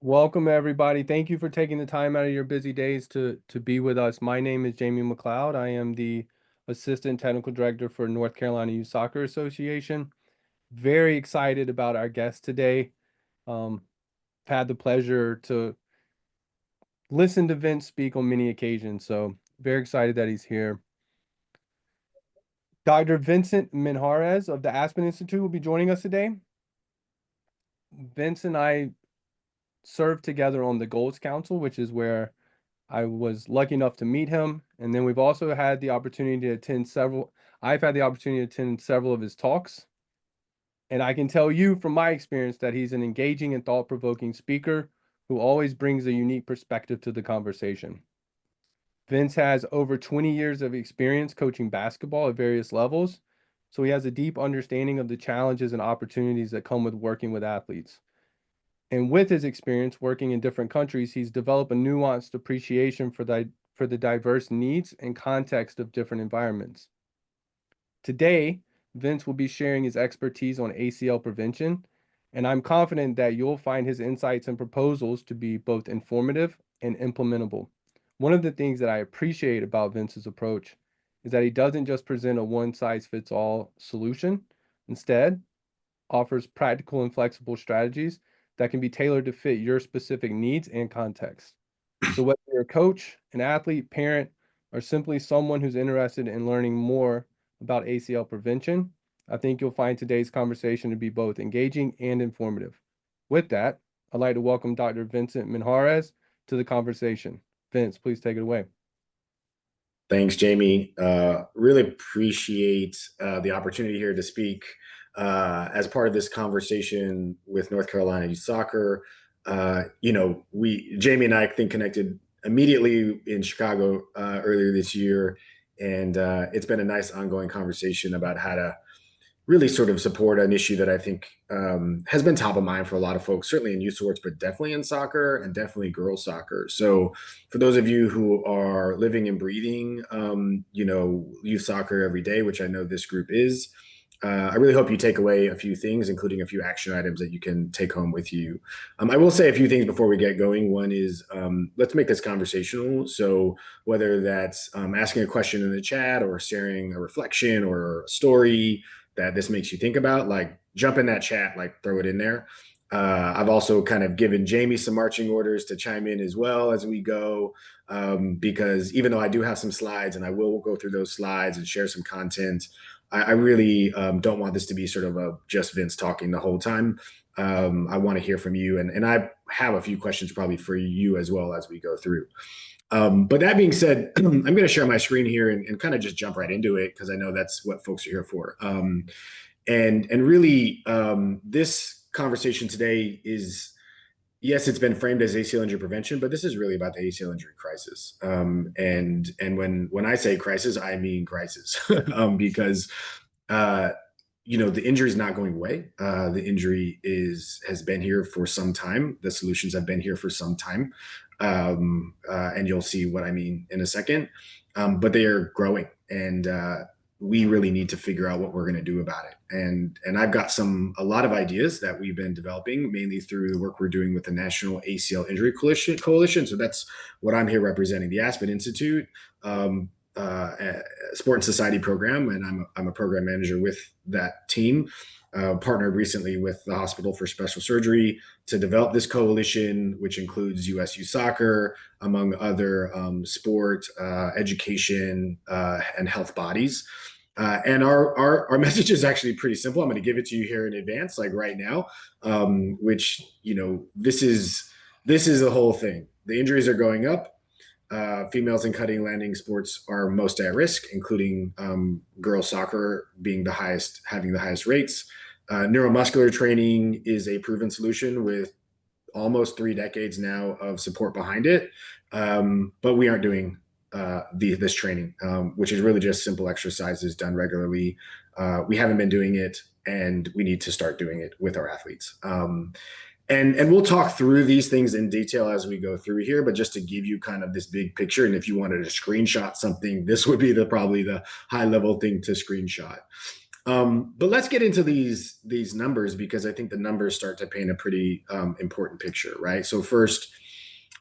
Welcome, everybody. Thank you for taking the time out of your busy days to be with us. My name is Jamie McLeod. I am the Assistant Technical Director for North Carolina Youth Soccer Association. Very excited about our guest today. Um, had the pleasure to listen to Vince speak on many occasions, so very excited that he's here. Dr. Vincent Minjares of the Aspen Institute will be joining us today. Vince and I served together on the Goals Council, which is where I was lucky enough to meet him. And then we've also had the opportunity to attend I've had the opportunity to attend several of his talks. And I can tell you from my experience that he's an engaging and thought-provoking speaker who always brings a unique perspective to the conversation. Vince has over 20 years of experience coaching basketball at various levels, so he has a deep understanding of the challenges and opportunities that come with working with athletes. And with his experience working in different countries, he's developed a nuanced appreciation for the diverse needs and context of different environments. Today, Vince will be sharing his expertise on ACL prevention, and I'm confident that you'll find his insights and proposals to be both informative and implementable. One of the things that I appreciate about Vince's approach is that he doesn't just present a one-size-fits-all solution. Instead, offers practical and flexible strategies that can be tailored to fit your specific needs and context. So whether you're a coach, an athlete, parent, or simply someone who's interested in learning more about ACL prevention, I think you'll find today's conversation to be both engaging and informative. With that, I'd like to welcome Dr. Vincent Minjares to the conversation. Vince, please take it away. Thanks, Jamie. Really appreciate the opportunity here to speak as part of this conversation with North Carolina Youth Soccer. Jamie and I think connected immediately in Chicago earlier this year, and it's been a nice ongoing conversation about how to really sort of support an issue that I think has been top of mind for a lot of folks, certainly in youth sports, but definitely in soccer and definitely girls soccer. So for those of you who are living and breathing, youth soccer every day, which I know this group is, I really hope you take away a few things, including a few action items that you can take home with you. I will say a few things before we get going. One is let's make this conversational. So whether that's asking a question in the chat or sharing a reflection or a story that this makes you think about, like jump in that chat, like throw it in there. I've also kind of given Jamie some marching orders to chime in as well as we go, because even though I do have some slides and I will go through those slides and share some content, I really don't want this to be sort of a just Vince talking the whole time. I want to hear from you, and I have a few questions probably for you as well as we go through. But that being said, I'm going to share my screen here and kind of just jump right into it because I know that's what folks are here for. And really, this conversation today is, yes, it's been framed as ACL injury prevention, but this is really about the ACL injury crisis. And when I say crisis, I mean crisis, because the injury is not going away. The injury has been here for some time. The solutions have been here for some time, and you'll see what I mean in a second. But they are growing, and we really need to figure out what we're going to do about it. And I've got a lot of ideas that we've been developing, mainly through the work we're doing with the National ACL Injury Coalition. So that's what I'm here representing, the Aspen Institute. Sport and Society program, and I'm a program manager with that team. Partnered recently with the Hospital for Special Surgery to develop this coalition, which includes US Youth Soccer, among other sport, education, and health bodies. And our message is actually pretty simple. I'm going to give it to you here in advance, like right now, which, this is the whole thing. The injuries are going up. Females in cutting landing sports are most at risk, including girls soccer being having the highest rates. Neuromuscular training is a proven solution with almost 3 decades now of support behind it. But we aren't doing this training, which is really just simple exercises done regularly. We haven't been doing it, and we need to start doing it with our athletes. And we'll talk through these things in detail as we go through here, but just to give you kind of this big picture, and if you wanted to screenshot something, this would be probably the high level thing to screenshot. But let's get into these numbers because I think the numbers start to paint a pretty important picture, right? So first,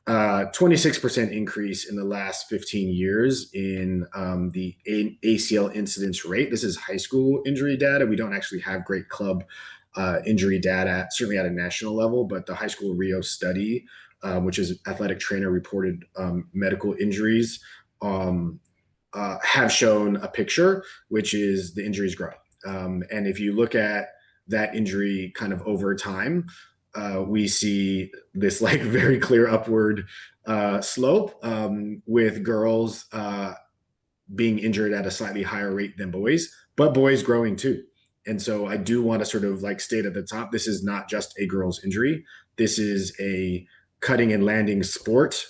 26% increase in the last 15 years in the ACL incidence rate. This is high school injury data. We don't actually have great club injury data, certainly at a national level, but the high school Rio study, which is athletic trainer reported medical injuries, um, have shown a picture, which is the injuries grow. And if you look at that injury kind of over time, we see this like very clear upward slope with girls being injured at a slightly higher rate than boys, but boys growing too. And so I do want to sort of like state at the top, this is not just a girl's injury. This is a cutting and landing sport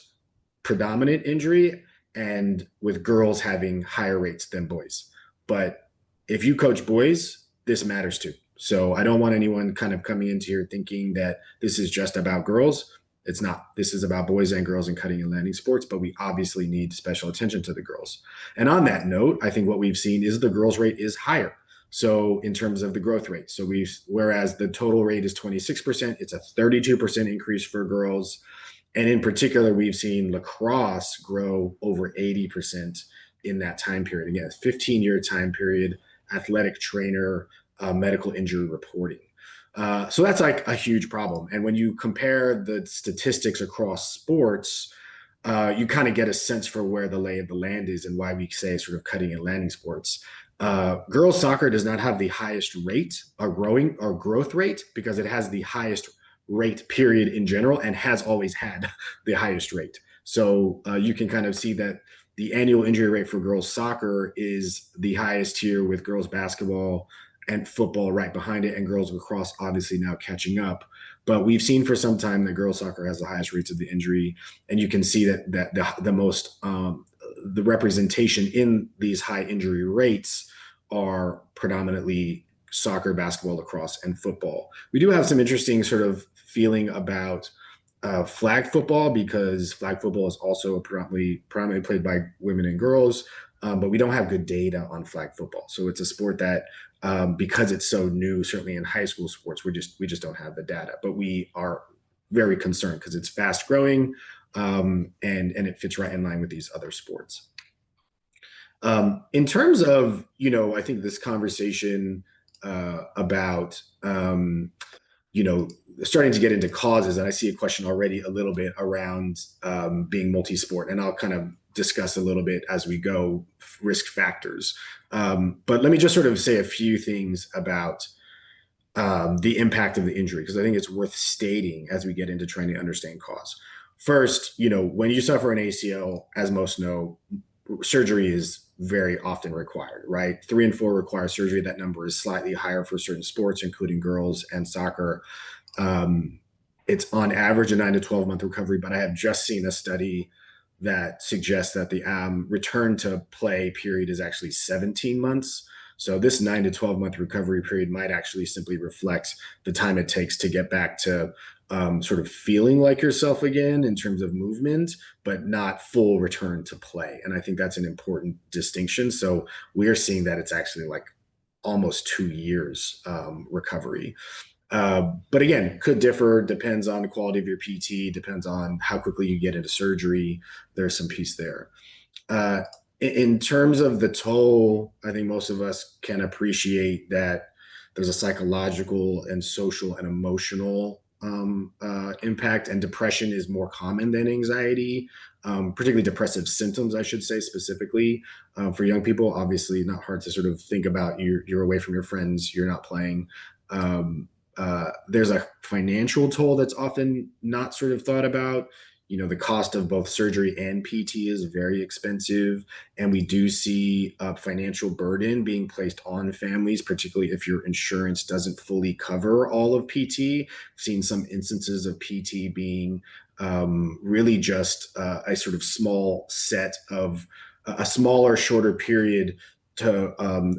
predominant injury, and with girls having higher rates than boys. But if you coach boys, this matters too. So I don't want anyone kind of coming into here thinking that this is just about girls. It's not. This is about boys and girls in cutting and landing sports, but we obviously need special attention to the girls. And on that note, I think what we've seen is the girls' rate is higher. So in terms of the growth rate, so whereas the total rate is 26%, it's a 32% increase for girls. And in particular, we've seen lacrosse grow over 80% in that time period. Again, 15-year time period, athletic trainer, medical injury reporting. So that's like a huge problem. And when you compare the statistics across sports, you kind of get a sense for where the lay of the land is and why we say sort of cutting and landing sports. Girls soccer does not have the highest rate or growth rate because it has the highest rate period in general and has always had the highest rate. So you can kind of see that the annual injury rate for girls soccer is the highest here, with girls basketball and football right behind it, and girls lacrosse obviously now catching up. But we've seen for some time that girls soccer has the highest rates of the injury, and you can see that the most the representation in these high injury rates are predominantly soccer, basketball, lacrosse, and football. We do have some interesting sort of feeling about flag football, because flag football is also predominantly played by women and girls, but we don't have good data on flag football. So it's a sport that, because it's so new, certainly in high school sports, we just don't have the data. But we are very concerned because it's fast growing, and it fits right in line with these other sports. In terms of, I think this conversation about starting to get into causes, and I see a question already a little bit around being multi-sport, and I'll kind of discuss a little bit as we go risk factors. But let me just sort of say a few things about the impact of the injury, because I think it's worth stating as we get into trying to understand cause. First, when you suffer an ACL, as most know, surgery is very often required, right? 3 and 4 require surgery. That number is slightly higher for certain sports, including girls and soccer. It's on average a 9 to 12 month recovery, but I have just seen a study that suggests that the return to play period is actually 17 months. So this 9 to 12 month recovery period might actually simply reflect the time it takes to get back to sort of feeling like yourself again in terms of movement, but not full return to play. And I think that's an important distinction. So we are seeing that it's actually like almost 2 years recovery. But again, could differ, depends on the quality of your PT, depends on how quickly you get into surgery. There's some piece there. In terms of the toll, I think most of us can appreciate that there's a psychological and social and emotional impact, and depression is more common than anxiety, particularly depressive symptoms, I should say, specifically for young people. Obviously, not hard to sort of think about. You're away from your friends, you're not playing. There's a financial toll that's often not sort of thought about. The cost of both surgery and PT is very expensive. And we do see a financial burden being placed on families, particularly if your insurance doesn't fully cover all of PT. We've seen some instances of PT being really just a sort of small set of a smaller, shorter period to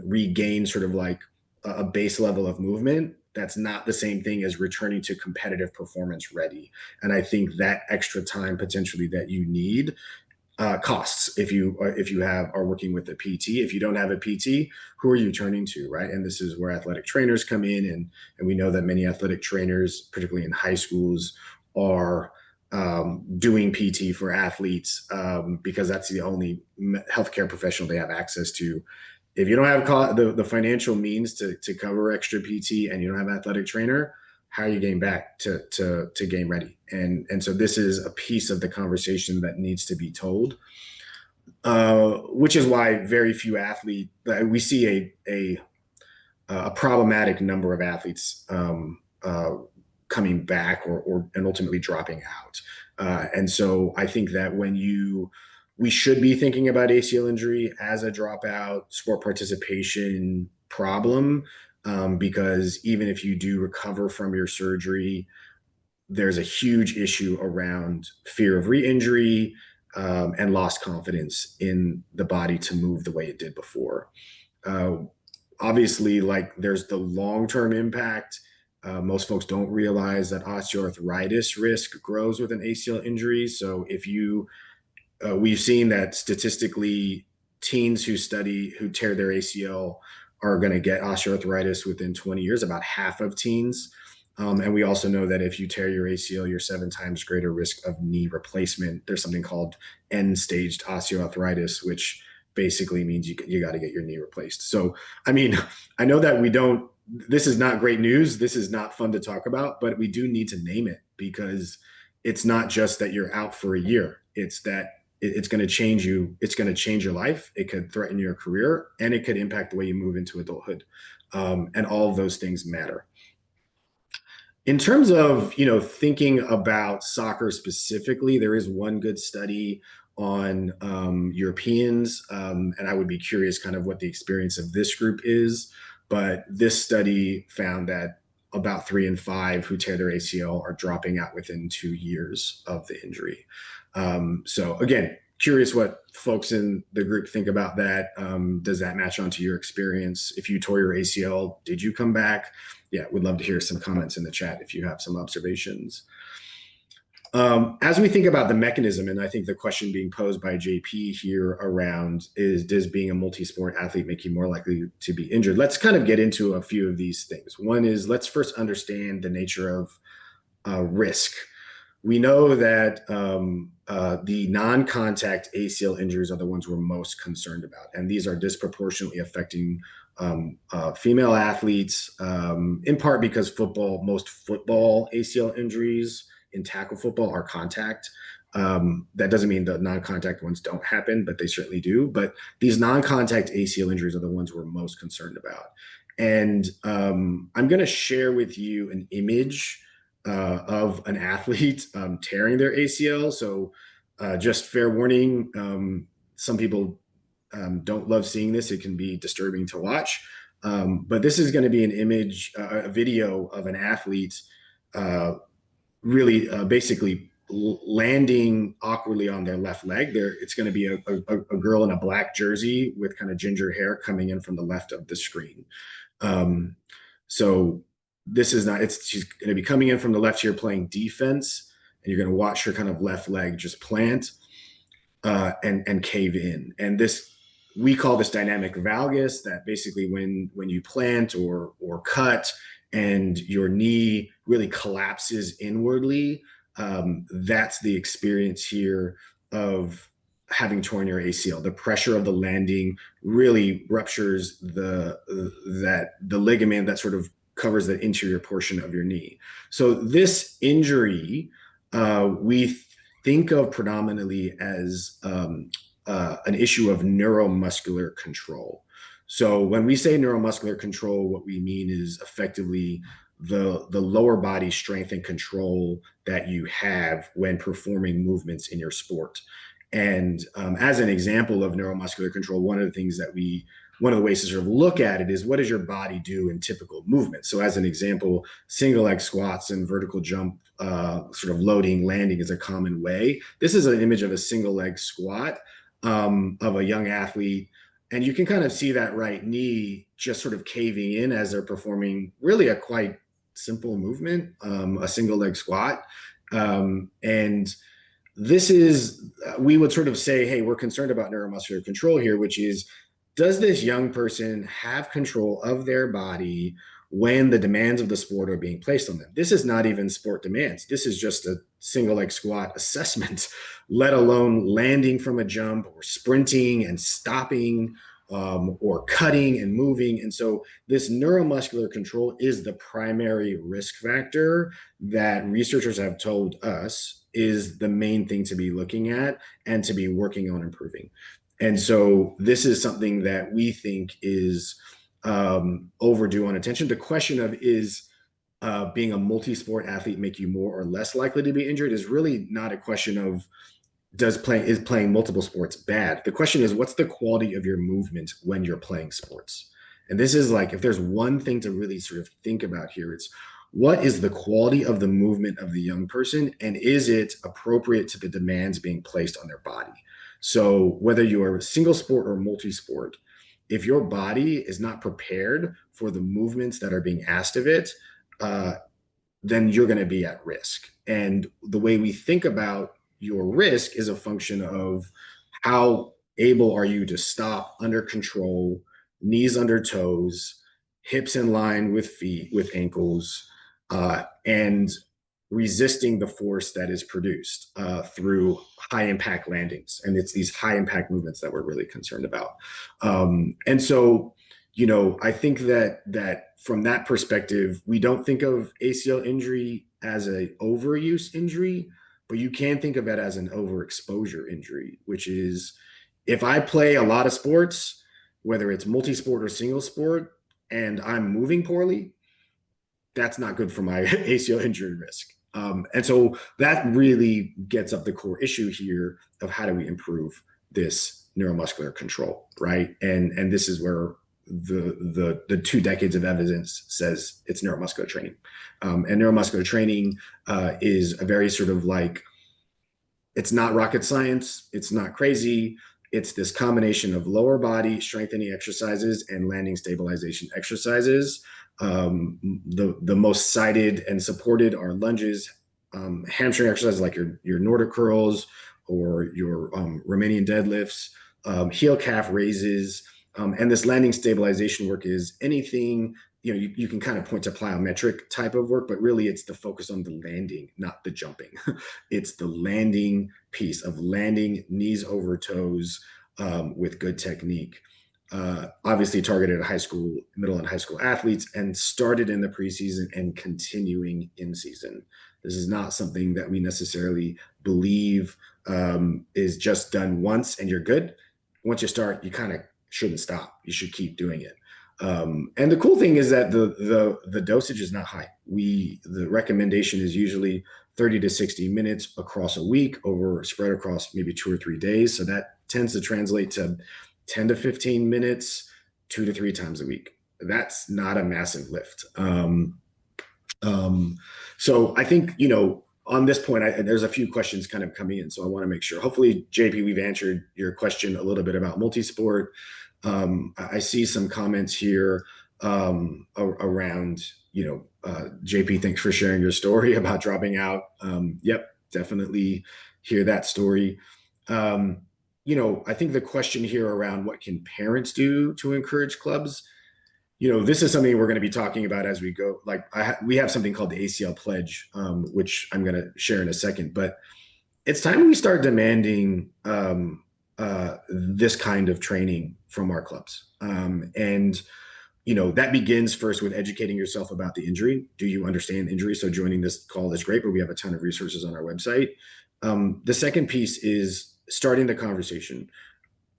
regain sort of like a base level of movement. That's not the same thing as returning to competitive performance ready. And I think that extra time potentially that you need costs if you have are working with a PT. If you don't have a PT, who are you turning to, right? And this is where athletic trainers come in, and we know that many athletic trainers, particularly in high schools, are doing PT for athletes because that's the only healthcare professional they have access to. If you don't have the financial means to cover extra PT and you don't have an athletic trainer, how are you getting back to game ready? And so this is a piece of the conversation that needs to be told, which is why very few athletes we see a problematic number of athletes coming back or and ultimately dropping out. And so I think that we should be thinking about ACL injury as a dropout sport participation problem, because even if you do recover from your surgery, there's a huge issue around fear of re-injury and lost confidence in the body to move the way it did before. Uh, Obviously, like there's the long-term impact. Most folks don't realize that osteoarthritis risk grows with an ACL injury. So we've seen that statistically, teens who tear their ACL are going to get osteoarthritis within 20 years, about half of teens. And we also know that if you tear your ACL, you're 7 times greater risk of knee replacement. There's something called end-staged osteoarthritis, which basically means you got to get your knee replaced. So, I mean, I know that this is not great news. This is not fun to talk about, but we do need to name it because it's not just that you're out for a year. It's that it's going to change you. It's going to change your life. It could threaten your career, and it could impact the way you move into adulthood. And all of those things matter. In terms of, thinking about soccer specifically, there is one good study on Europeans, and I would be curious kind of what the experience of this group is. But this study found that about 3 in 5 who tear their ACL are dropping out within 2 years of the injury. So again, curious what folks in the group think about that. Does that match onto your experience? If you tore your ACL, did you come back? Yeah, would love to hear some comments in the chat if you have some observations. As we think about the mechanism, and I think the question being posed by JP here around does being a multi-sport athlete make you more likely to be injured? Let's kind of get into a few of these things. One is let's first understand the nature of risk. We know that the non-contact ACL injuries are the ones we're most concerned about, and these are disproportionately affecting female athletes, in part because most football ACL injuries in tackle football are contact. That doesn't mean the non-contact ones don't happen, but they certainly do. But these non-contact ACL injuries are the ones we're most concerned about. And I'm going to share with you an image of an athlete tearing their ACL. So just fair warning, some people don't love seeing this. It can be disturbing to watch. But this is going to be an image, a video of an athlete really basically landing awkwardly on their left leg. It's going to be a girl in a black jersey with kind of ginger hair coming in from the left of the screen. So this is not, she's going to be coming in from the left here playing defense, and you're going to watch her kind of left leg just plant and cave in. And we call this dynamic valgus, that basically when you plant or cut and your knee really collapses inwardly, that's the experience here of having torn your ACL. The pressure of the landing really ruptures the ligament that sort of covers the interior portion of your knee. So this injury, we think of predominantly as an issue of neuromuscular control. So when we say neuromuscular control, what we mean is effectively the lower body strength and control that you have when performing movements in your sport. And as an example of neuromuscular control, one of the ways to sort of look at it is, what does your body do in typical movement? So as an example, single leg squats and vertical jump, sort of loading, landing is a common way. This is an image of a single leg squat of a young athlete. And you can kind of see that right knee just sort of caving in as they're performing really a quite simple movement, a single leg squat. And this is, we would sort of say, hey, we're concerned about neuromuscular control here, which is, does this young person have control of their body when the demands of the sport are being placed on them? This is not even sport demands. This is just a single leg squat assessment, let alone landing from a jump or sprinting and stopping, or cutting and moving. And so this neuromuscular control is the primary risk factor that researchers have told us is the main thing to be looking at and to be working on improving. And so this is something that we think is overdue on attention. The question of is being a multi-sport athlete make you more or less likely to be injured is really not a question of is playing multiple sports bad. The question is, what's the quality of your movement when you're playing sports? And this is like, if there's one thing to really sort of think about here, it's what is the quality of the movement of the young person, and is it appropriate to the demands being placed on their body? So whether you are a single sport or multi-sport, if your body is not prepared for the movements that are being asked of it, uh, then you're going to be at risk. And the way we think about your risk is a function of how able are you to stop under control, knees under toes, hips in line with feet, with ankles, and resisting the force that is produced through high impact landings. And it's these high impact movements that we're really concerned about. And so, I think that from that perspective, we don't think of ACL injury as an overuse injury, but you can think of it as an overexposure injury, which is if I play a lot of sports, whether it's multi-sport or single sport, and I'm moving poorly, that's not good for my ACL injury risk. And so that really gets up the core issue here of how do we improve this neuromuscular control, right? And this is where the 2 decades of evidence says it's neuromuscular training. And neuromuscular training is a very sort of like, it's not rocket science, it's not crazy. It's this combination of lower body strengthening exercises and landing stabilization exercises. The most cited and supported are lunges, hamstring exercises like your Nordic curls or your Romanian deadlifts, heel calf raises, and this landing stabilization work is anything, you can kind of point to plyometric type of work, but really it's the focus on the landing, not the jumping. It's the landing piece of landing knees over toes with good technique. Obviously targeted at high school, middle and high school athletes, and started in the preseason and continuing in season. This is not something that we necessarily believe is just done once and you're good. Once you start, you kind of shouldn't stop. You should keep doing it. And the cool thing is that the dosage is not high. The recommendation is usually 30 to 60 minutes across a week, spread across maybe 2 or 3 days. So that tends to translate to 10 to 15 minutes, 2 to 3 times a week. That's not a massive lift. So I think, on this point, there's a few questions kind of coming in. So I want to make sure, hopefully, JP, we've answered your question a little bit about multisport. I see some comments here around, JP, thanks for sharing your story about dropping out. Yep, definitely hear that story. I think the question here around what can parents do to encourage clubs, this is something we're going to be talking about as we go. Like we have something called the ACL Pledge, which I'm going to share in a second, but it's time we start demanding this kind of training from our clubs. And that begins first with educating yourself about the injury. Do you understand injury? So joining this call is great, but we have a ton of resources on our website. The second piece is starting the conversation.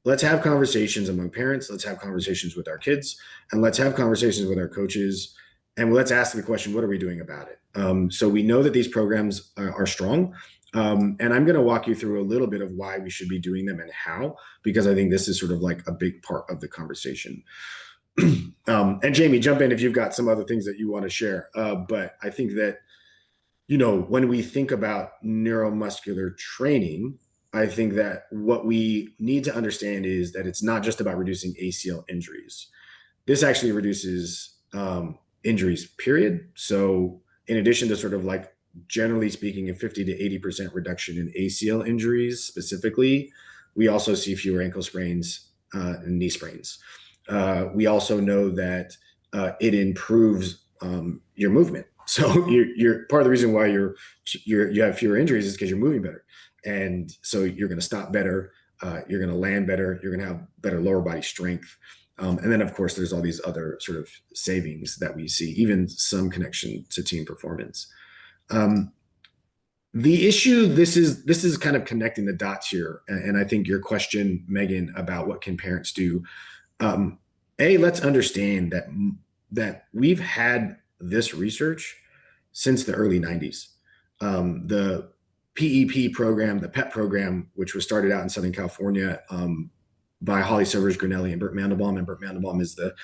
Let's have conversations among parents. Let's have conversations with our kids, and let's have conversations with our coaches. And let's ask the question, what are we doing about it? So we know that these programs are strong. And I'm going to walk you through a little bit of why we should be doing them and how, because I think this is sort of like a big part of the conversation. And Jamie, jump in if you've got some other things that you want to share. But I think that, when we think about neuromuscular training, I think that what we need to understand is that it's not just about reducing ACL injuries. This actually reduces injuries, period. So in addition to sort of like generally speaking, a 50 to 80% reduction in ACL injuries specifically. We also see fewer ankle sprains and knee sprains. We also know that it improves your movement. So you're part of the reason why you have fewer injuries is because you're moving better, and so you're going to stop better, you're going to land better, you're going to have better lower body strength, and then of course there's all these other sort of savings that we see, even some connection to team performance. The issue, this is kind of connecting the dots here, and I think your question, Megan, about what can parents do. Let's understand that we've had this research since the early 90s. The PEP program, the PEP program, which was started out in Southern California by Holly Silvers Grinelli and Bert Mandelbaum. And Bert Mandelbaum is the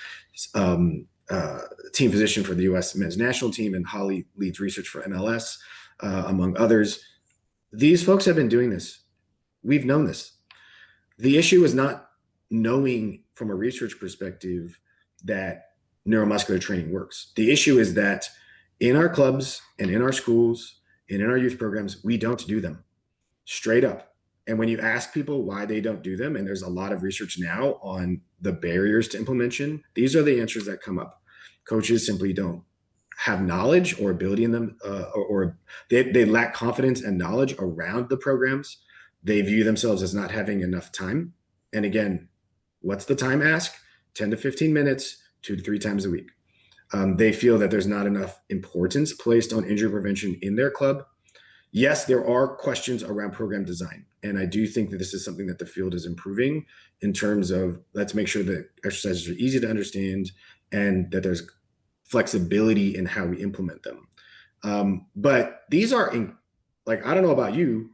team physician for the U.S. men's national team, and Holly leads research for MLS, among others. These folks have been doing this. We've known this. The issue is not knowing from a research perspective that neuromuscular training works. The issue is that in our clubs and in our schools and in our youth programs, we don't do them straight up. And when you ask people why they don't do them, and there's a lot of research now on the barriers to implementation, these are the answers that come up. Coaches simply don't have knowledge or ability in them, or they lack confidence and knowledge around the programs. They view themselves as not having enough time. And again, what's the time ask? 10 to 15 minutes, 2 to 3 times a week. They feel that there's not enough importance placed on injury prevention in their club. Yes, there are questions around program design. And I do think that this is something that the field is improving in terms of, let's make sure that exercises are easy to understand and that there's flexibility in how we implement them. But these are, I don't know about you,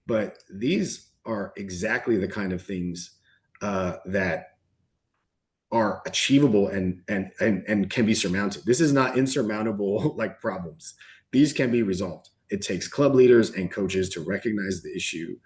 but these are exactly the kind of things that are achievable and can be surmounted. This is not insurmountable problems. These can be resolved. It takes club leaders and coaches to recognize the issue,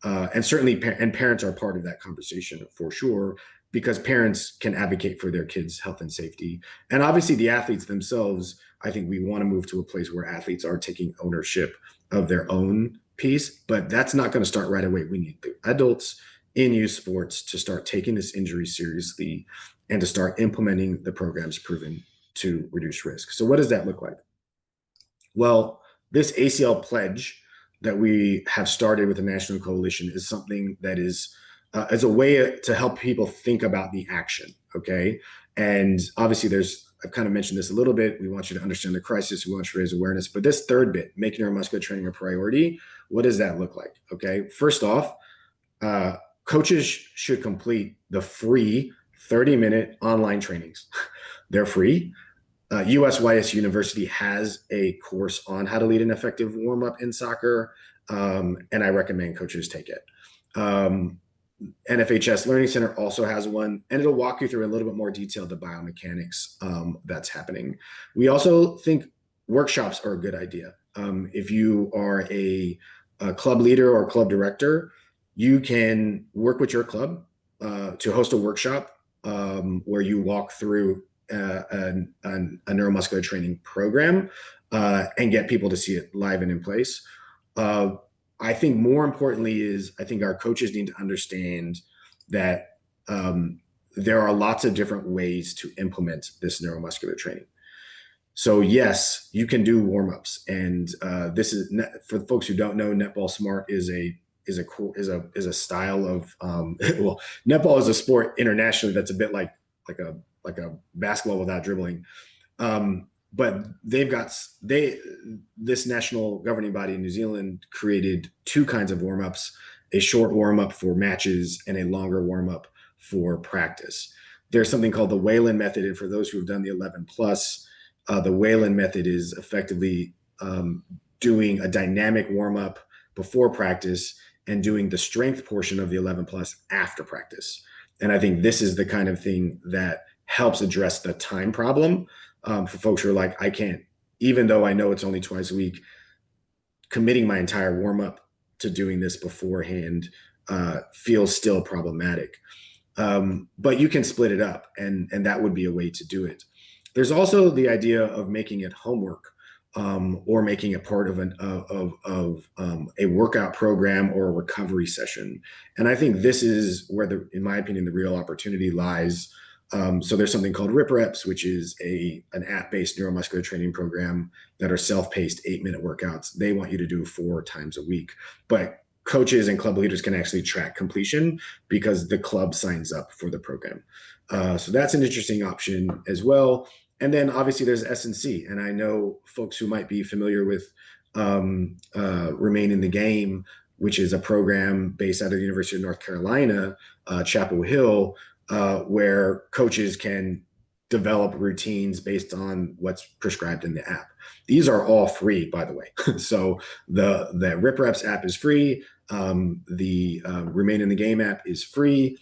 and certainly parents are part of that conversation for sure, because parents can advocate for their kids' health and safety. And obviously the athletes themselves, I think we want to move to a place where athletes are taking ownership of their own piece, but that's not going to start right away. We need the adults in youth sports to start taking this injury seriously and to start implementing the programs proven to reduce risk. So what does that look like? Well, this ACL pledge that we have started with the National Coalition is something that is as a way to help people think about the action, okay? And obviously I've kind of mentioned this a little bit. We want you to understand the crisis. We want you to raise awareness. But this third bit, making neuromuscular training a priority, what does that look like, okay? First off, coaches should complete the free 30-minute online trainings. They're free. USYS University has a course on how to lead an effective warm-up in soccer, and I recommend coaches take it. NFHS Learning Center also has one, and it'll walk you through a little bit more detail the biomechanics that's happening. We also think workshops are a good idea. If you are a club leader or club director, you can work with your club to host a workshop where you walk through a neuromuscular training program and get people to see it live and in place. I think more importantly is I think our coaches need to understand that there are lots of different ways to implement this neuromuscular training. So yes, you can do warm-ups, and this is for the folks who don't know, Netball Smart is a style of well, netball is a sport internationally that's a bit like a basketball without dribbling. But this national governing body in New Zealand created 2 kinds of warm-ups, a short warm-up for matches and a longer warm-up for practice. There's something called the Whalen method. And for those who have done the 11 plus, the Whalen method is effectively doing a dynamic warm-up before practice and doing the strength portion of the 11 plus after practice. And I think this is the kind of thing that helps address the time problem for folks who are like, I can't, even though I know it's only twice a week, committing my entire warm-up to doing this beforehand feels still problematic. But you can split it up, and that would be a way to do it. There's also the idea of making it homework. or making it part of a workout program or a recovery session. And I think this is where in my opinion, the real opportunity lies. So there's something called Rip Reps, which is an app-based neuromuscular training program that are self-paced 8-minute workouts. They want you to do 4 times a week, but coaches and club leaders can actually track completion because the club signs up for the program. So that's an interesting option as well. And then obviously there's S&C, and I know folks who might be familiar with Remain in the Game, which is a program based out of the University of North Carolina, Chapel Hill, where coaches can develop routines based on what's prescribed in the app. These are all free, by the way. So the Rip Reps app is free. The Remain in the Game app is free.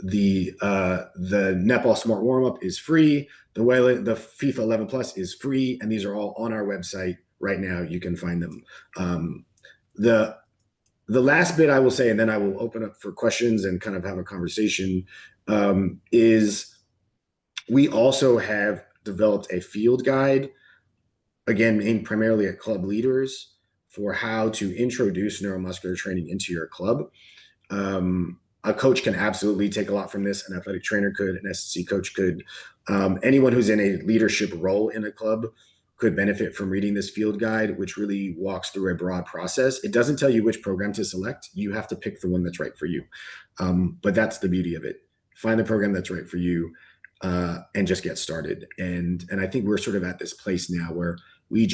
The Netball Smart Warmup is free. The FIFA 11 Plus is free, and these are all on our website right now. You can find them. The last bit I will say, and then I will open up for questions and kind of have a conversation, is we also have developed a field guide, again, aimed primarily at club leaders, for how to introduce neuromuscular training into your club. A coach can absolutely take a lot from this. An athletic trainer could, an S&C coach could. Anyone who's in a leadership role in a club could benefit from reading this field guide, which really walks through a broad process. It doesn't tell you which program to select. You have to pick the one that's right for you. But that's the beauty of it. Find the program that's right for you, and just get started. And I think we're sort of at this place now where we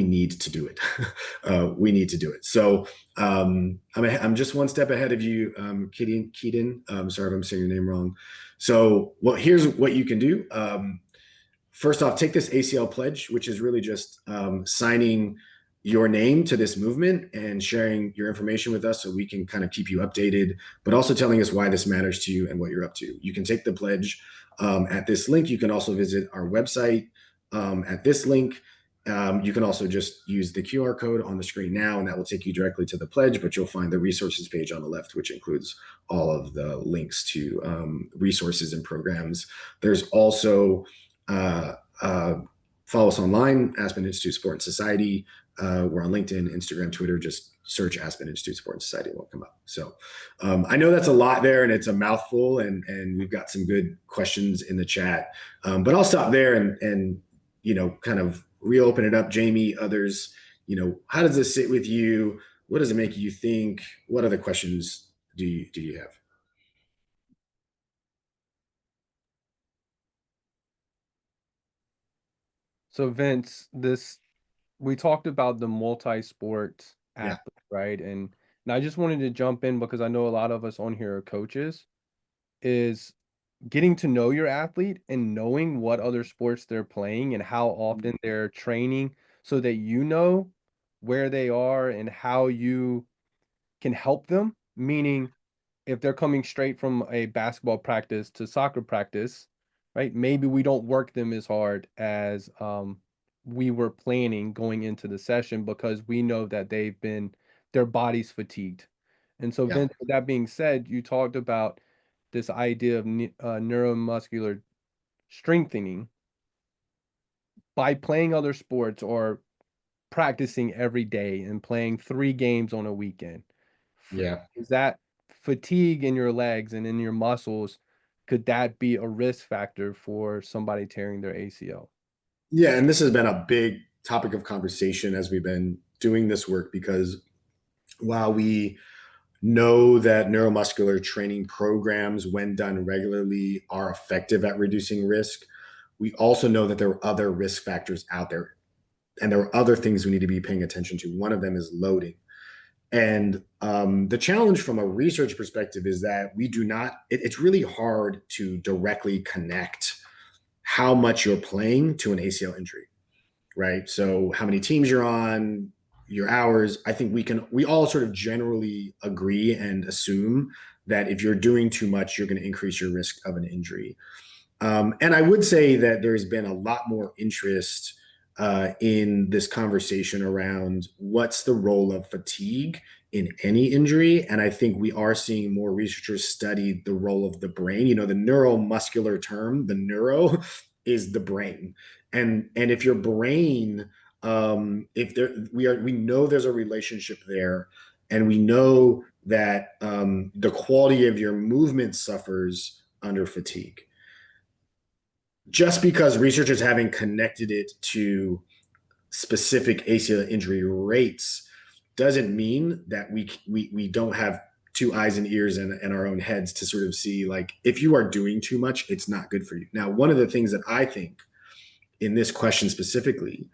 need to do it. We need to do it. So I'm just one step ahead of you, Keaton. Sorry if I'm saying your name wrong. So, well, here's what you can do. First off, take this ACL pledge, which is really just signing your name to this movement and sharing your information with us so we can kind of keep you updated, but also telling us why this matters to you and what you're up to. You can take the pledge at this link. You can also visit our website at this link. You can also just use the QR code on the screen now, and that will take you directly to the pledge, but you'll find the resources page on the left, which includes all of the links to resources and programs. There's also, follow us online, Aspen Institute Sport and Society. We're on LinkedIn, Instagram, Twitter. Just search Aspen Institute Sport and Society, it will come up. So I know that's a lot there, and it's a mouthful, and we've got some good questions in the chat. But I'll stop there and kind of reopen it up. Jamie, others, how does this sit with you? What does it make you think? What other questions do you have? So Vince, we talked about the multi-sport Yeah. athlete, right? And I just wanted to jump in because I know a lot of us on here are coaches, is getting to know your athlete and knowing what other sports they're playing and how often they're training so that you know where they are and how you can help them. Meaning, if they're coming straight from a basketball practice to soccer practice, right? Maybe we don't work them as hard as we were planning going into the session because we know that their body's fatigued. And so, Yeah. Vince, with that being said, you talked about this idea of neuromuscular strengthening by playing other sports or practicing every day and playing 3 games on a weekend. Yeah. Is that fatigue in your legs and in your muscles? Could that be a risk factor for somebody tearing their ACL? Yeah. And this has been a big topic of conversation as we've been doing this work, because while we know that neuromuscular training programs, when done regularly, are effective at reducing risk, we also know that there are other risk factors out there, and there are other things we need to be paying attention to. One of them is loading. And the challenge from a research perspective is that we do not, it's really hard to directly connect how much you're playing to an ACL injury, right? So how many teams you're on, your hours. I think we all sort of generally agree and assume that if you're doing too much, you're going to increase your risk of an injury. And I would say that there's been a lot more interest in this conversation around what's the role of fatigue in any injury. And I think we are seeing more researchers study the role of the brain. The neuromuscular term, the neuro, is the brain. And if your brain, if there we know there's a relationship there, and we know that the quality of your movement suffers under fatigue. Just because researchers haven't connected it to specific ACL injury rates doesn't mean that we don't have two eyes and ears and our own heads to sort of see, like, if you are doing too much, it's not good for you. Now, one of the things that I think in this question specifically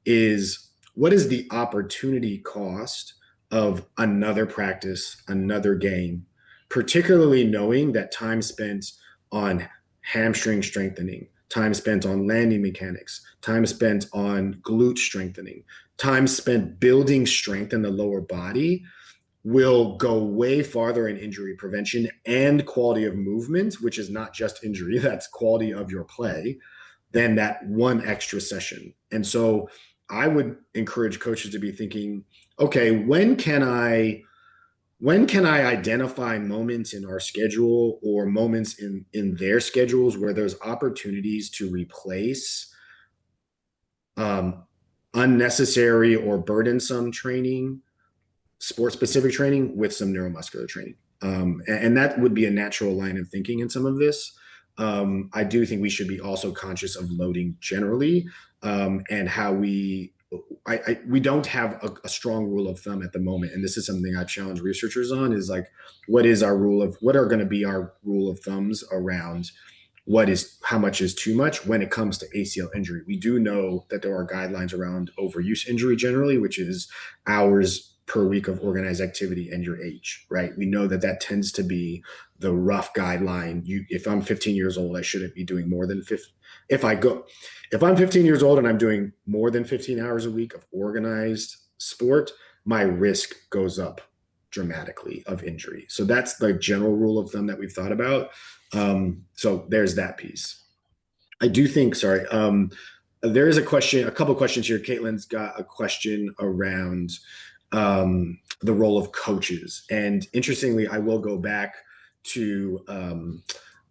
is, what is the opportunity cost of another practice, another game, particularly knowing that time spent on hamstring strengthening, time spent on landing mechanics, time spent on glute strengthening, time spent building strength in the lower body will go way farther in injury prevention and quality of movement, which is not just injury, that's quality of your play, than that one extra session. And so I would encourage coaches to be thinking, okay, when can I identify moments in our schedule or moments in their schedules where there's opportunities to replace um, unnecessary or burdensome training, sport specific training, with some neuromuscular training. And that would be a natural line of thinking in some of this. I do think we should be also conscious of loading generally, and how we don't have a strong rule of thumb at the moment. And this is something I challenge researchers on, is like, what are going to be our rule of thumbs around how much is too much when it comes to ACL injury. We do know that there are guidelines around overuse injury generally, which is hours per week of organized activity and your age, right? We know that that tends to be the rough guideline. If I'm 15 years old, I shouldn't be doing more than 50. If I'm 15 years old and I'm doing more than 15 hours a week of organized sport, my risk goes up dramatically of injury. So that's the general rule of thumb that we've thought about. So there's that piece. I do think, sorry, there is a couple of questions here. Caitlin's got a question around the role of coaches. And interestingly, I will go back to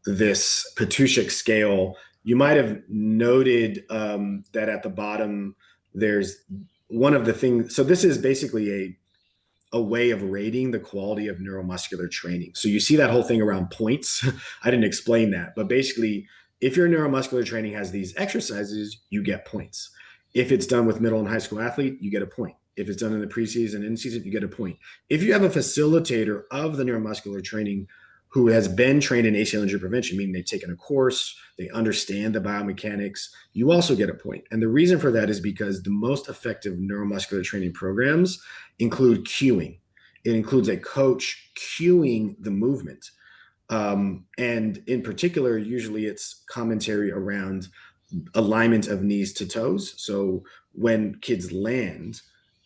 this Petushik scale. You might have noted that at the bottom, there's one of the things. So this is basically a way of rating the quality of neuromuscular training. So you see that whole thing around points. I didn't explain that, but basically, if your neuromuscular training has these exercises, you get points. If it's done with middle and high school athlete, you get a point. If it's done in the preseason and in season, you get a point. If you have a facilitator of the neuromuscular training who has been trained in ACL injury prevention, meaning they've taken a course, they understand the biomechanics, you also get a point. And the reason for that is because the most effective neuromuscular training programs include cueing. It includes a coach cueing the movement. And in particular, usually it's commentary around alignment of knees to toes. So when kids land,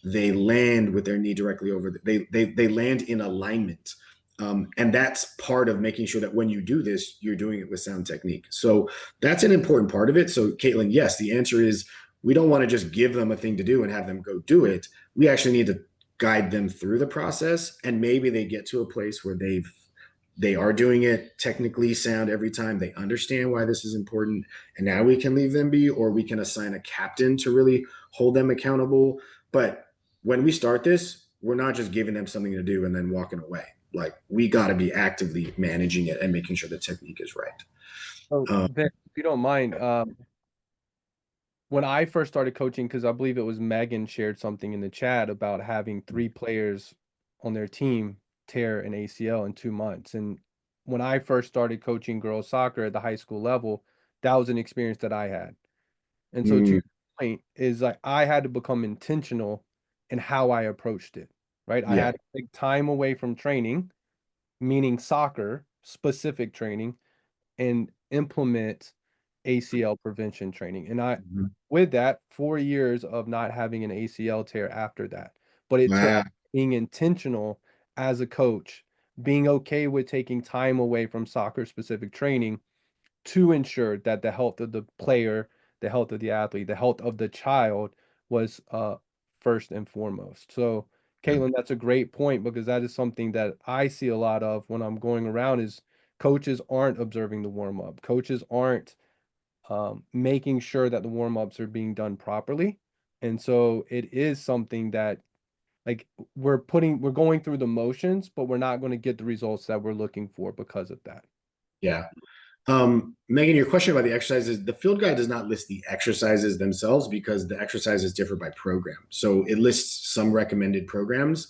they land with their knee directly over. They land in alignment, and that's part of making sure that when you do this, you're doing it with sound technique. So that's an important part of it. So Caitlin, yes, the answer is we don't want to just give them a thing to do and have them go do it. We actually need to guide them through the process, and maybe they get to a place where they are doing it technically sound every time. They understand why this is important. And now we can leave them be, or we can assign a captain to really hold them accountable. But when we start this, we're not just giving them something to do and then walking away. Like, we got to be actively managing it and making sure the technique is right. So, Vic, if you don't mind, when I first started coaching, because I believe it was Megan shared something in the chat about having 3 players on their team tear an ACL in 2 months. And when I first started coaching girls soccer at the high school level, that was an experience that I had. And so to Mm, your point is like I had to become intentional in how I approached it, right? I yeah. had to take time away from training, meaning soccer specific training, and implement ACL prevention training. And Mhm. with that, 4 years of not having an ACL tear after that. But it took Wow. being intentional as a coach, being okay with taking time away from soccer specific training to ensure that the health of the player, the health of the athlete, the health of the child was first and foremost. So, Yeah. Caitlin, that's a great point because that is something that I see a lot of when I'm going around is coaches aren't observing the warm up. Coaches aren't making sure that the warm-ups are being done properly. And so it is something that like we're going through the motions, but we're not going to get the results that we're looking for because of that. Yeah. Megan, your question about the exercises, the field guide does not list the exercises themselves because the exercises differ by program. So it lists some recommended programs.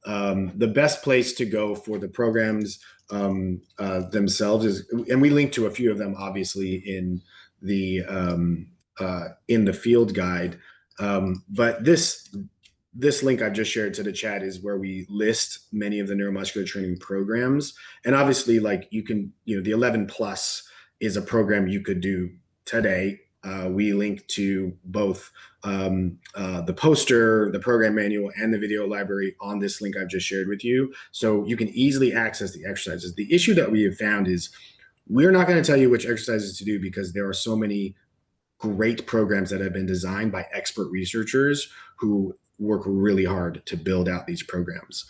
The best place to go for the programs themselves is, and we link to a few of them, obviously, in the field guide. But this link I've just shared to the chat is where we list many of the neuromuscular training programs. And obviously, like you can, the 11 plus is a program you could do today. We link to both the poster, the program manual, and the video library on this link I've just shared with you. So you can easily access the exercises. The issue that we have found is we're not going to tell you which exercises to do because there are so many great programs that have been designed by expert researchers who work really hard to build out these programs.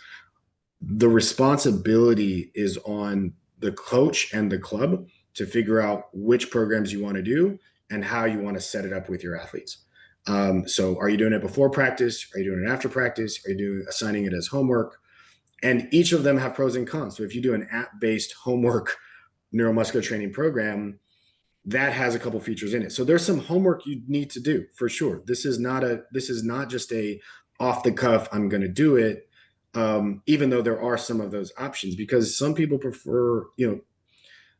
The responsibility is on the coach and the club to figure out which programs you want to do and how you want to set it up with your athletes. So are you doing it before practice? Are you doing it after practice? Are you assigning it as homework? And each of them have pros and cons. So if you do an app-based homework neuromuscular training program, that has a couple features in it. So there's some homework you need to do for sure. This is not just a off the cuff, I'm going to do it. Even though there are some of those options, because some people prefer,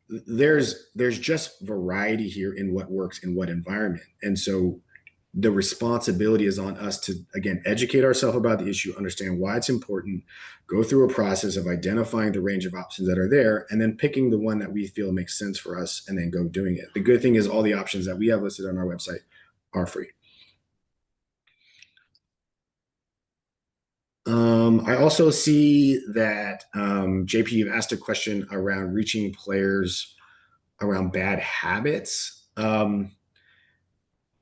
there's just variety here in what works in what environment. And so the responsibility is on us to, again, educate ourselves about the issue, understand why it's important, go through a process of identifying the range of options that are there, and then picking the one that we feel makes sense for us, and then go doing it. The good thing is all the options that we have listed on our website are free. I also see that, JP, you've asked a question around reaching players around bad habits.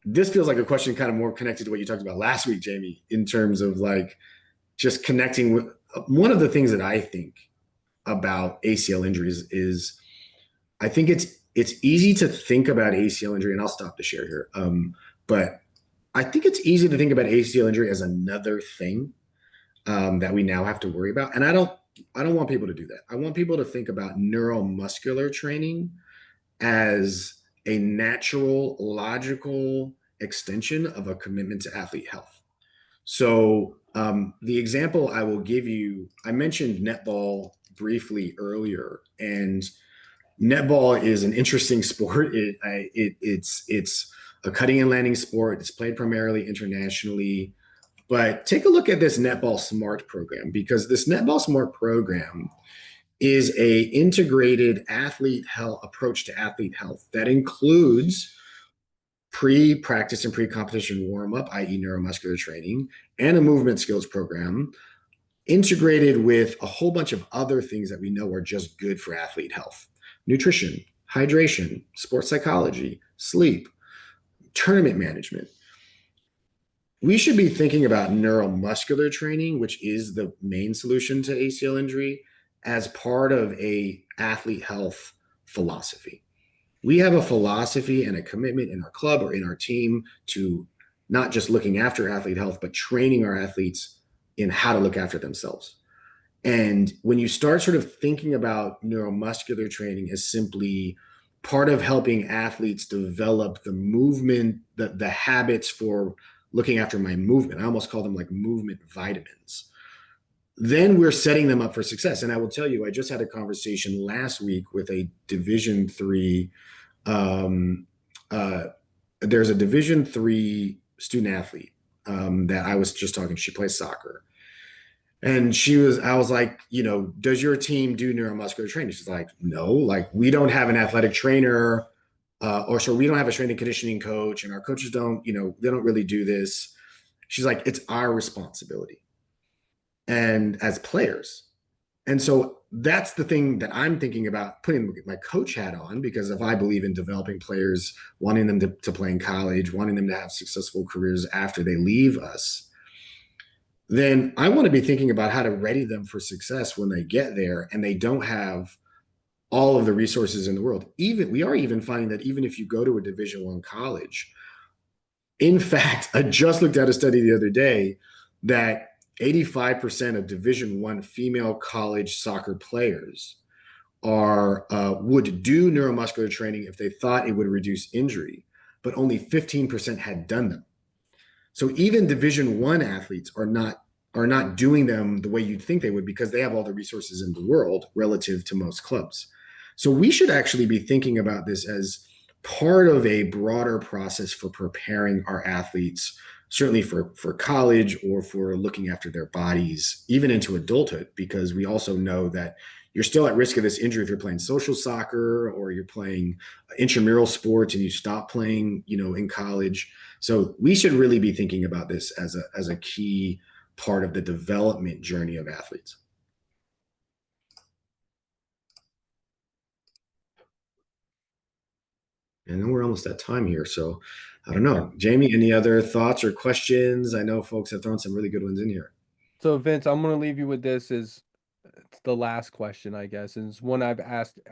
This feels like a question kind of more connected to what you talked about last week, Jamie, in terms of like just connecting with one of the things that I think about ACL injuries is I think it's easy to think about ACL injury, and I'll stop the share here. But I think it's easy to think about ACL injury as another thing that we now have to worry about. And I don't want people to do that. I want people to think about neuromuscular training as a natural, logical extension of a commitment to athlete health. So the example I will give you, I mentioned netball briefly earlier, and netball is an interesting sport. It's a cutting and landing sport. It's played primarily internationally. But take a look at this Netball Smart program, because this Netball Smart program is a integrated athlete health approach to athlete health that includes pre-practice and pre-competition warm-up, i.e. neuromuscular training, and a movement skills program integrated with a whole bunch of other things that we know are just good for athlete health: nutrition, hydration, sports psychology, sleep, tournament management. We should be thinking about neuromuscular training, which is the main solution to ACL injury, as part of a athlete health philosophy. We have a philosophy and a commitment in our club or in our team to not just looking after athlete health, but training our athletes in how to look after themselves. And when you start sort of thinking about neuromuscular training as simply part of helping athletes develop the movement, the habits for looking after my movement, I almost call them like movement vitamins, then we're setting them up for success. And I will tell you, I just had a conversation last week with a Division III. There's a Division III student athlete that I was just talking. She plays soccer, and I was like, does your team do neuromuscular training? She's like, no, like we don't have an athletic trainer, we don't have a strength and conditioning coach, and our coaches don't, they don't really do this. She's like, it's our responsibility, and as players. And so that's the thing that I'm thinking about putting my coach hat on, because if I believe in developing players, wanting them to play in college, wanting them to have successful careers after they leave us, then I want to be thinking about how to ready them for success when they get there and they don't have all of the resources in the world. Even we are even finding that even if you go to a Division I college, in fact, I just looked at a study the other day that 85% of Division I female college soccer players are would do neuromuscular training if they thought it would reduce injury, but only 15% had done them. So even Division I athletes are not doing them the way you'd think they would because they have all the resources in the world relative to most clubs. So we should actually be thinking about this as part of a broader process for preparing our athletes, certainly for college or for looking after their bodies, even into adulthood, because we also know that you're still at risk of this injury if you're playing social soccer or you're playing intramural sports and you stop playing, in college. So we should really be thinking about this as a key part of the development journey of athletes. And then we're almost at time here. So I don't know. Jamie, any other thoughts or questions? I know folks have thrown some really good ones in here. So Vince, I'm gonna leave you with this is it's the last question, I guess, and it's one I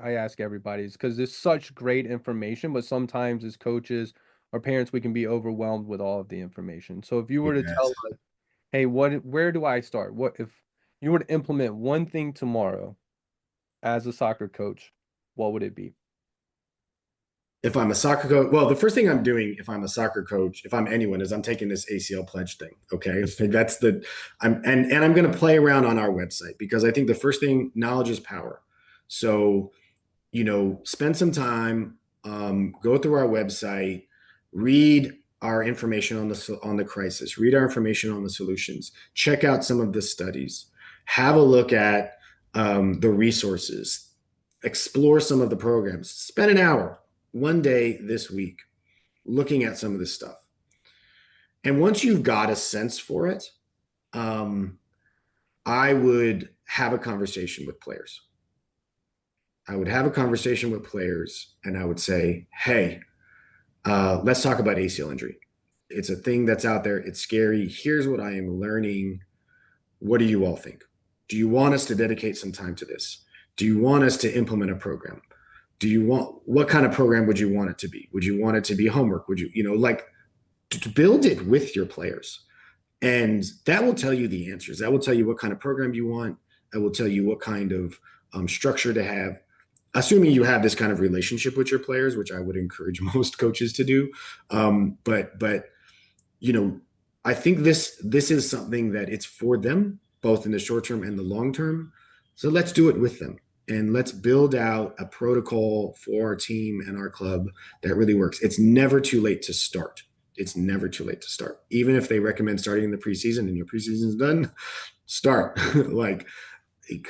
ask everybody is because there's such great information, but sometimes as coaches or parents, we can be overwhelmed with all of the information. So if you were to tell Yes. us, hey, where do I start? What if you were to implement one thing tomorrow as a soccer coach, what would it be? If I'm a soccer coach, well, the first thing I'm doing if I'm a soccer coach, if I'm anyone, is I'm taking this ACL pledge thing. Okay. That's and I'm going to play around on our website because I think the first thing, knowledge is power. So, spend some time, go through our website, read our information on the crisis, read our information on the solutions, check out some of the studies, have a look at the resources, explore some of the programs, spend an hour one day this week looking at some of this stuff. And once you've got a sense for it, um, I would have a conversation with players. I would have a conversation with players and I would say, hey, let's talk about ACL injury. It's a thing that's out there. It's scary. Here's what I am learning. What do you all think? Do you want us to dedicate some time to this? Do you want us to implement a program? What kind of program would you want it to be? Would you want it to be homework? Would you, like to build it with your players? And that will tell you the answers. That will tell you what kind of program you want. That will tell you what kind of structure to have, assuming you have this kind of relationship with your players, which I would encourage most coaches to do. But I think this is something that it's for them, both in the short term and the long term. So let's do it with them. And let's build out a protocol for our team and our club that really works. It's never too late to start. It's never too late to start. Even if they recommend starting in the preseason and your preseason's done, start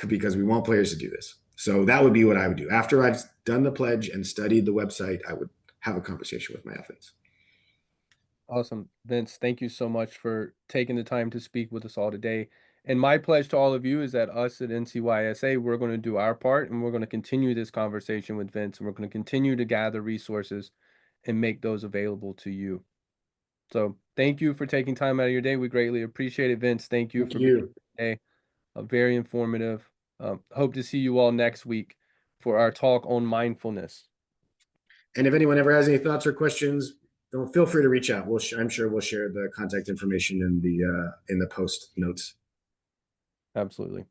because we want players to do this. So that would be what I would do. After I've done the pledge and studied the website, I would have a conversation with my athletes. Awesome. Vince, thank you so much for taking the time to speak with us all today. And my pledge to all of you is that us at NCYSA, we're going to do our part and we're going to continue this conversation with Vince and we're going to continue to gather resources and make those available to you. So thank you for taking time out of your day. We greatly appreciate it, Vince. Thank you Thank for being you. here today. Very informative. Hope to see you all next week for our talk on mindfulness. And if anyone ever has any thoughts or questions, don't feel free to reach out. I'm sure we'll share the contact information in the post notes. Absolutely.